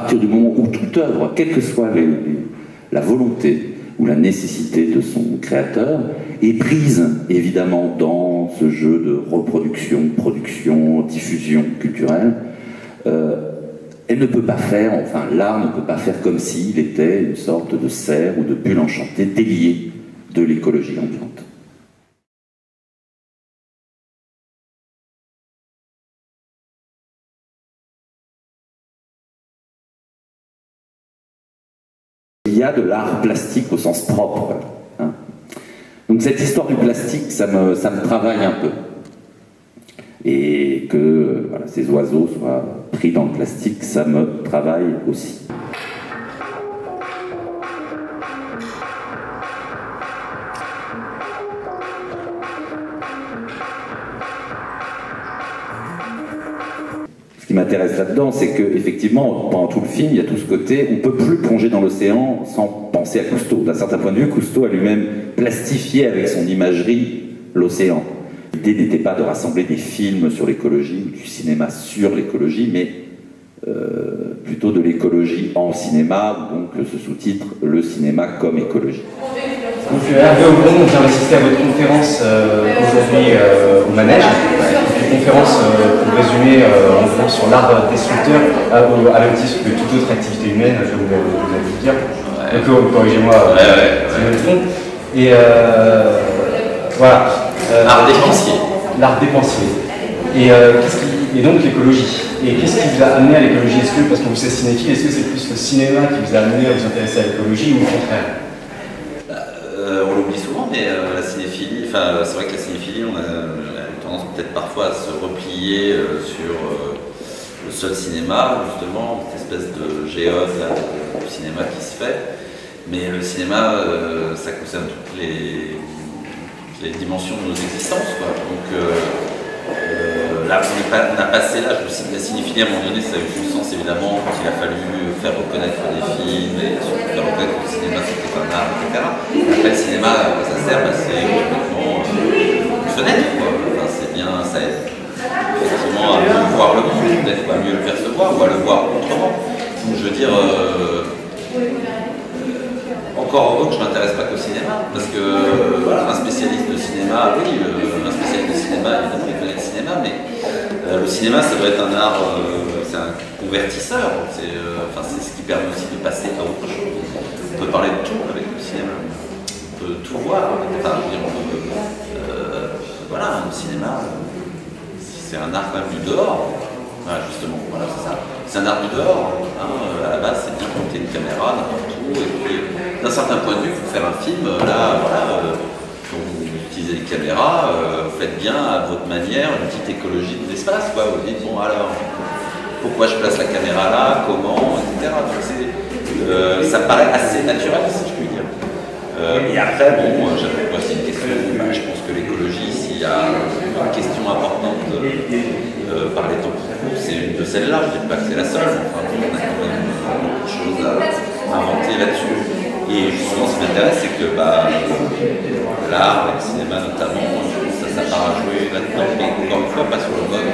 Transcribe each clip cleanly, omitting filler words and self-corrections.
partir du moment où toute œuvre, quelle que soit la volonté ou la nécessité de son créateur, est prise évidemment dans ce jeu de reproduction, production, diffusion culturelle, elle ne peut pas faire, enfin l'art ne peut pas faire comme s'il était une sorte de cerf ou de bulle enchantée déliée de l'écologie ambiante. Il y a de l'art plastique au sens propre. Hein. Donc cette histoire du plastique, ça me travaille un peu. Et que voilà, ces oiseaux soient pris dans le plastique, ça me travaille aussi. Ce qui m'intéresse là-dedans, c'est qu'effectivement, pendant tout le film, il y a tout ce côté, on ne peut plus plonger dans l'océan sans penser à Cousteau. D'un certain point de vue, Cousteau a lui-même plastifié avec son imagerie l'océan. L'idée n'était pas de rassembler des films sur l'écologie ou du cinéma sur l'écologie, mais plutôt de l'écologie en cinéma, donc ce sous-titre « Le cinéma comme écologie ». Donc Hervé Aubron, on vient d'assister à votre conférence aujourd'hui au Manège. Une conférence, pour résumer, en gros sur l'art destructeur à même titre que toute autre activité humaine, je vous l'avez dit dire. Donc corrigez-moi si je me trompe. Et voilà. Art dépensier. L'art dépensier. Et donc l'écologie. Et qu'est-ce qui vous a amené à l'écologie? Est-ce que, parce que vous êtes cinéphile, est-ce que c'est plus le cinéma qui vous a amené à vous intéresser à l'écologie ou au contraire? On l'oublie souvent, mais la cinéphilie, enfin c'est vrai que la cinéphilie, on a tendance peut-être parfois à se replier sur le seul cinéma, justement, cette espèce de géode là, du cinéma qui se fait. Mais le cinéma, ça concerne toutes les dimensions de nos existences, quoi. Donc là, on a passé l'âge aussi de la cinéphilie. À un moment donné, ça a eu son sens évidemment quand il a fallu faire reconnaître des films et surtout faire reconnaître que le cinéma c'était un art, etc. Après, le cinéma, à quoi ça sert? C'est complètement une fenêtre, quoi. Enfin, c'est bien, ça aide effectivement à mieux voir le monde, peut-être à mieux le percevoir ou à le voir autrement. Donc, je veux dire. Encore heureux que je ne m'intéresse pas qu'au cinéma, parce que voilà, un spécialiste de cinéma, oui, un spécialiste de cinéma, évidemment, il connaît le cinéma, mais le cinéma, ça doit être un art, c'est un convertisseur, c'est ce qui permet aussi de passer à autre chose. On peut parler de tout avec le cinéma, on peut tout voir, enfin, je veux dire, voilà, le cinéma, c'est un art quand même du dehors. Voilà, justement, voilà, c'est ça. C'est un art du dehors. Hein, à la base, c'est bien monter une caméra n'importe où. Et puis, d'un certain point de vue, pour faire un film, là, voilà, quand vous utilisez les caméras, vous faites bien à votre manière une petite écologie de l'espace, quoi. Vous dites, bon, alors, pourquoi je place la caméra là, comment, etc. Donc, ça paraît assez naturel, si je puis dire. Et après, bon, j'avoue que c'est une question. Je pense que l'écologie, s'il y a une question importante par les temps qui courent, c'est une de celles-là. Je ne dis pas que c'est la seule, enfin, on a quand même beaucoup de choses à inventer là-dessus. Et justement, ce qui m'intéresse, c'est que l'art, le cinéma notamment, ça part à jouer là-dedans, mais encore une fois, pas sur le mode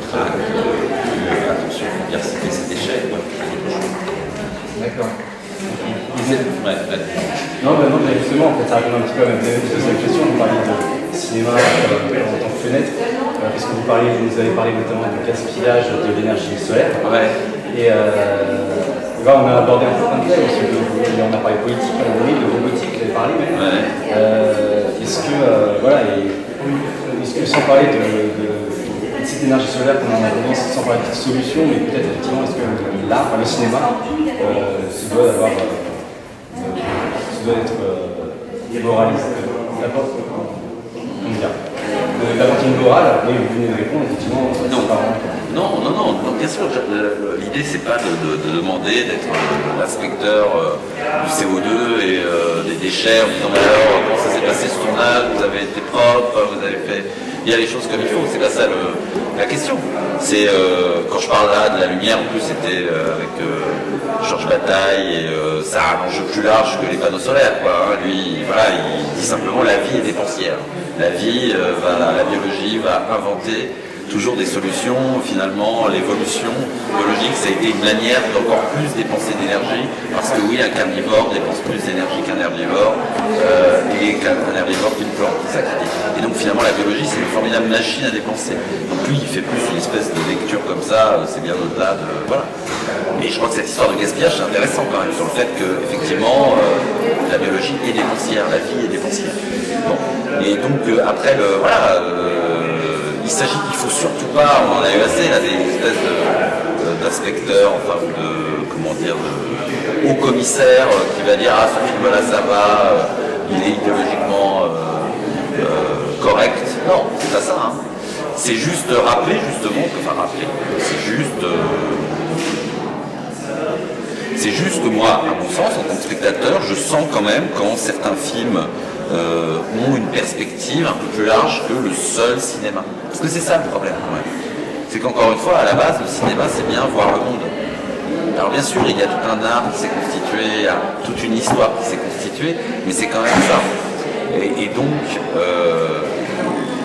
trac, attention, il faut diversifier ses déchets, quoi. D'accord. Ouais. Non, mais justement, en fait, ça répond un petit peu à ma deuxième question. Vous parliez de cinéma en tant que fenêtre, parce que vous avez parlé notamment du gaspillage de l'énergie solaire. Ouais. Et là, on a abordé un peu plein de thèmes, on a parlé politique, on a parlé de robotique, vous avez parlé même. Ouais. Est-ce que sans parler de cette énergie solaire qu'on en a besoin, sans parler de solutions, mais peut-être effectivement, est-ce que l'art, le cinéma, se doit être moralisé, comment dire, d'apporter une morale, oui, vous venez de répondre, effectivement, non, bien sûr, l'idée c'est pas de demander d'être l'inspecteur du CO2 et des déchets en disant alors comment ça s'est passé ce tournage, vous avez été propre, vous avez fait bien les choses comme il faut, c'est pas ça la question. C'est quand je parle là de la lumière, en plus c'était avec Georges Bataille et ça a un enjeu plus large que les panneaux solaires, quoi. Hein. Lui, voilà, il dit simplement la vie est dépensière. La vie, la biologie va inventer toujours des solutions. Finalement, l'évolution biologique, ça a été une manière d'encore plus dépenser d'énergie, parce que oui, un carnivore dépense plus d'énergie qu'un herbivore, et qu'un herbivore qu'une plante, c'est ça qui dit. Et donc finalement, la biologie, c'est une formidable machine à dépenser. Donc lui, il fait plus une espèce de lecture comme ça, c'est bien au-delà de... Voilà. Et je crois que cette histoire de gaspillage, c'est intéressant quand même, sur le fait que, effectivement, la biologie est dépensière, la vie est dépensière. Bon. Et donc, après, il faut surtout pas, on en a eu assez, là, des espèces d'inspecteurs, enfin, ou de, comment dire, de haut commissaire qui va dire, ah, ce film-là, ça va, il est idéologiquement correct. Non, c'est pas ça, hein. C'est juste rappeler, justement, c'est juste que moi, à mon sens, en tant que spectateur, je sens quand même quand certains films ont une perspective un peu plus large que le seul cinéma. Parce que c'est ça le problème quand même. C'est qu'encore une fois, à la base, le cinéma, c'est bien voir le monde. Alors bien sûr, il y a tout un art qui s'est constitué, il y a toute une histoire qui s'est constituée, mais c'est quand même ça. Et donc,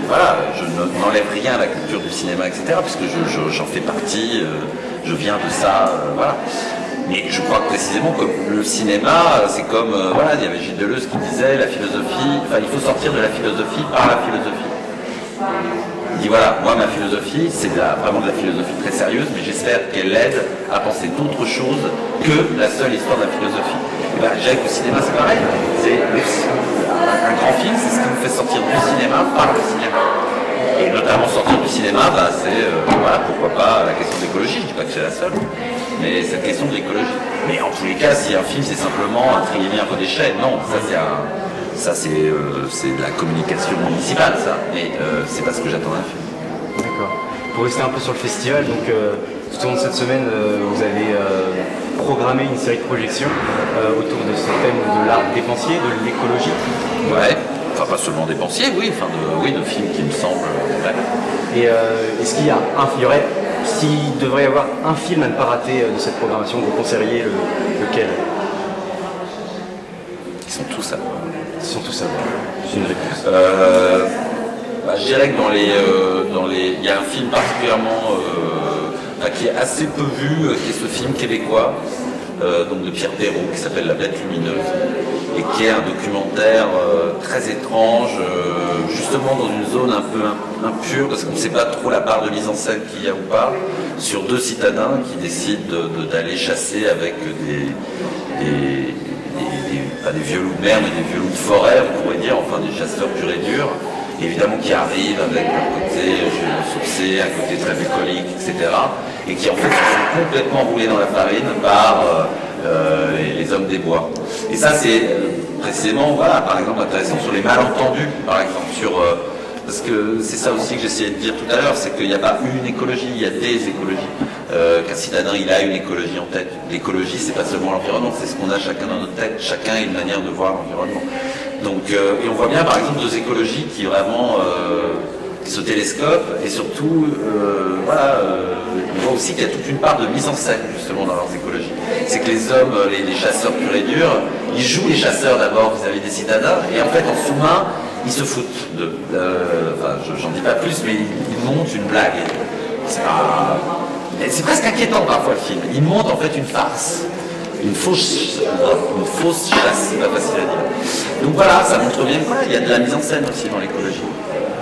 voilà, je n'enlève rien à la culture du cinéma, etc., puisque j'en fais partie, je viens de ça, voilà. Mais je crois précisément que le cinéma, c'est comme, voilà, il y avait Gilles Deleuze qui disait, la philosophie, enfin, il faut sortir de la philosophie par la philosophie. Il dit, voilà, moi, ma philosophie, c'est vraiment de la philosophie très sérieuse, mais j'espère qu'elle aide à penser d'autres choses que la seule histoire de la philosophie. Et ben, j'ai avec le cinéma, c'est pareil. Un grand film, c'est ce qui nous fait sortir du cinéma par le cinéma. Et notamment sortir du cinéma, bah, c'est, voilà, pourquoi pas la question de l'écologie, je dis pas que c'est la seule, mais cette question de l'écologie. Mais en tous les cas, si un film c'est simplement un trier un peu des chaînes, non, ça c'est de la communication municipale, ça, et c'est pas ce que j'attends d'un film. D'accord. Pour rester un peu sur le festival, donc tout au long de cette semaine, vous avez programmé une série de projections autour de ce thème de l'art dépensier, de l'écologie. Ouais. Enfin, pas seulement dépensier, oui, enfin de films qui me semblent vrai. Et est-ce qu'il y a s'il devrait y avoir un film à ne pas rater de cette programmation, vous conseilleriez lequel? Ils sont tous à voir. Ils sont tous à voir. J'ai une réponse. Je dirais que il y a un film particulièrement qui est assez peu vu, qui est ce film québécois, donc de Pierre Perrault, qui s'appelle La Bête lumineuse, et qui est un documentaire très étrange, justement dans une zone un peu impure, parce qu'on ne sait pas trop la part de mise en scène qu'il y a ou pas, sur deux citadins qui décident d'aller chasser avec pas des vieux loups de mer, mais des vieux loups de forêt, on pourrait dire, enfin des chasseurs purs et durs, évidemment qui arrivent avec un côté sourcé, un côté très bucolique, etc. Et qui en fait se sont complètement roulés dans la farine par les hommes des bois. Et ça c'est précisément, voilà, par exemple intéressant sur les malentendus, par exemple, parce que c'est ça aussi que j'essayais de dire tout à l'heure, c'est qu'il n'y a pas une écologie, il y a des écologies. Qu'un citadin, il a une écologie en tête. L'écologie, c'est pas seulement l'environnement, c'est ce qu'on a chacun dans notre tête. Chacun a une manière de voir l'environnement. Donc, et on voit bien, par exemple, deux écologies qui vraiment se télescopent, et surtout, voilà, on voit aussi qu'il y a toute une part de mise en scène, justement, dans leurs écologies. C'est que les hommes, les chasseurs purs et durs, ils jouent les chasseurs d'abord vis-à-vis des citadins, et en fait, en sous-main, ils se foutent de... Enfin, j'en dis pas plus, mais ils montent une blague. C'est presque inquiétant parfois le film. Ils montent en fait une farce. Une fausse chasse, c'est pas facile à dire. Donc voilà, ça montre bien qu'il y a de la mise en scène aussi dans l'écologie.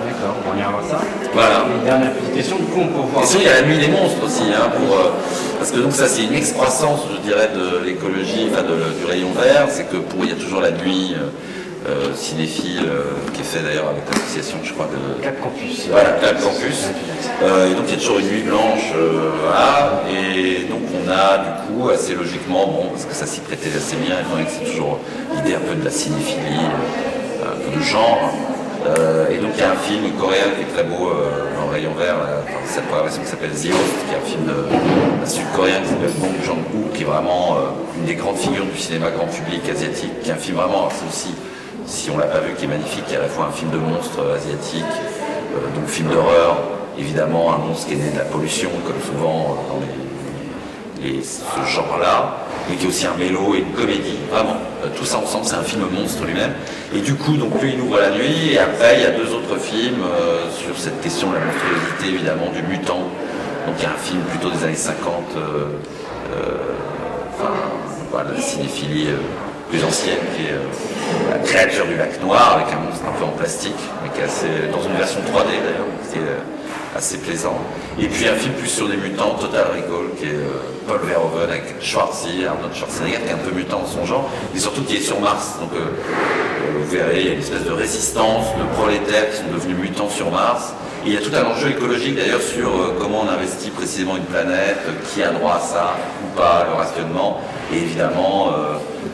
D'accord, on ira voir ça. Voilà. Une dernière petite question, du coup on peut voir... Et il y a la nuit des monstres aussi, hein, parce que donc ça c'est une excroissance, je dirais, de l'écologie, enfin du rayon vert, c'est que il y a toujours la nuit cinéphile, qui est fait d'ailleurs avec l'association, je crois, de... Cap Campus. Voilà, Cap Campus. Et donc il y a toujours une nuit blanche, voilà, et donc on a du coup, assez logiquement, bon, parce que ça s'y prêtait assez bien, étant donné que c'est toujours l'idée un peu de la cinéphilie, un peu de genre. Et donc il y a un film coréen qui est très beau en rayon vert, cette programmation qui s'appelle The Host, qui est un film d'un sud-coréen qui s'appelle Bong Joon-ho, qui est vraiment une des grandes figures du cinéma grand public asiatique, qui est un film vraiment, c'est aussi, si on l'a pas vu, qui est magnifique, qui est à la fois un film de monstre asiatique, donc film d'horreur, évidemment un monstre qui est né de la pollution, comme souvent dans ce genre-là. mais qui est aussi un mélo et une comédie, vraiment. Tout ça ensemble, c'est un film monstre lui-même. Et du coup, donc lui, il ouvre la nuit, et après, il y a 2 autres films sur cette question de la monstruosité, évidemment, du mutant. Donc il y a un film plutôt des années 50, voilà, la cinéphilie plus ancienne, qui est la créature du lac noir, avec un monstre un peu en plastique, mais qui est assez, dans une version 3D d'ailleurs, qui est assez plaisant. Et puis un film plus sur des mutants, Total Recall, qui est Paul Verhoeven avec Arnold Schwarzenegger, qui est un peu mutant en son genre, et surtout qui est sur Mars. Donc vous verrez, il y a une espèce de résistance, de prolétaires qui sont devenus mutants sur Mars. Et il y a tout un enjeu écologique d'ailleurs sur comment on investit précisément une planète, qui a droit à ça ou pas, le rationnement. Et évidemment,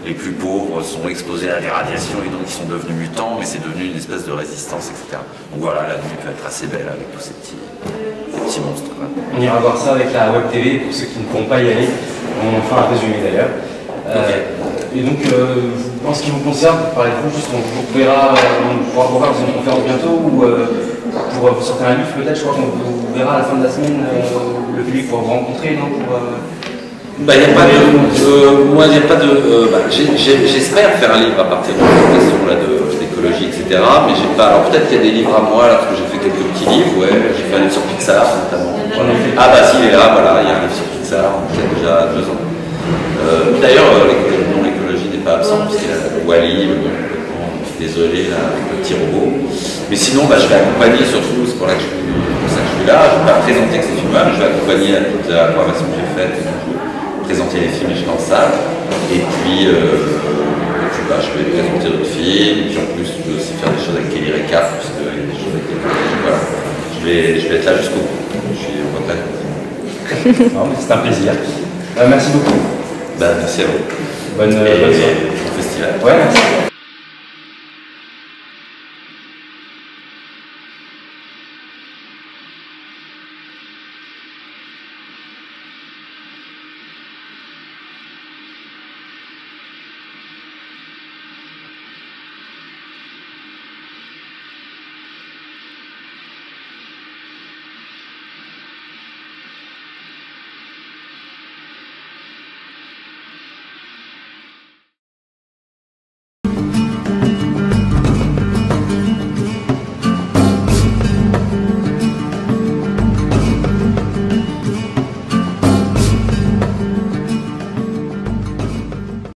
les plus pauvres sont exposés à des radiations et donc ils sont devenus mutants, mais c'est devenu une espèce de résistance, etc. Donc voilà, la nuit peut être assez belle avec tous ces petits monstres. Quoi. On ira voir ça avec la web TV pour ceux qui ne pourront pas y aller. On fera un résumé d'ailleurs. Et donc, en ce qui vous concerne, pour parler de vous, juste, on vous verra, on pourra vous voir dans une conférence bientôt ou pour vous sortir un livre peut-être, je crois qu'on vous verra à la fin de la semaine, le public pourra vous rencontrer, non Bah, y a pas de, moi, il n'y a pas de. J'espère faire un livre à partir de cette question-là d'écologie, etc. Mais j'ai pas. Alors peut-être qu'il y a des livres à moi, là, parce que j'ai fait quelques petits livres, ouais. J'ai fait un livre sur Pixar, notamment. Ah, bah si, il est là, voilà, il y a un livre sur Pixar, qui a déjà 2 ans. D'ailleurs, l'écologie n'est pas absente, parce qu'il y a Wall-E, désolé, là, avec le petit robot. Mais sinon, bah, je vais accompagner, surtout, c'est pour ça que je suis là. Je ne vais pas présenter que ces films-là, mais je vais accompagner à toute la programmation que j'ai faite. Présenter les films et je lance ça. Et puis bah, je vais présenter d'autres films. Et puis en plus, je vais aussi faire des choses avec Kelly Reichardt, parce qu'il y a des choses avec Kelly Reichardt. Voilà. Je vais être là jusqu'au bout. Je suis au contact. C'est un plaisir. Merci beaucoup. Bah, merci à vous. Bonne soirée. Bon festival. Ouais.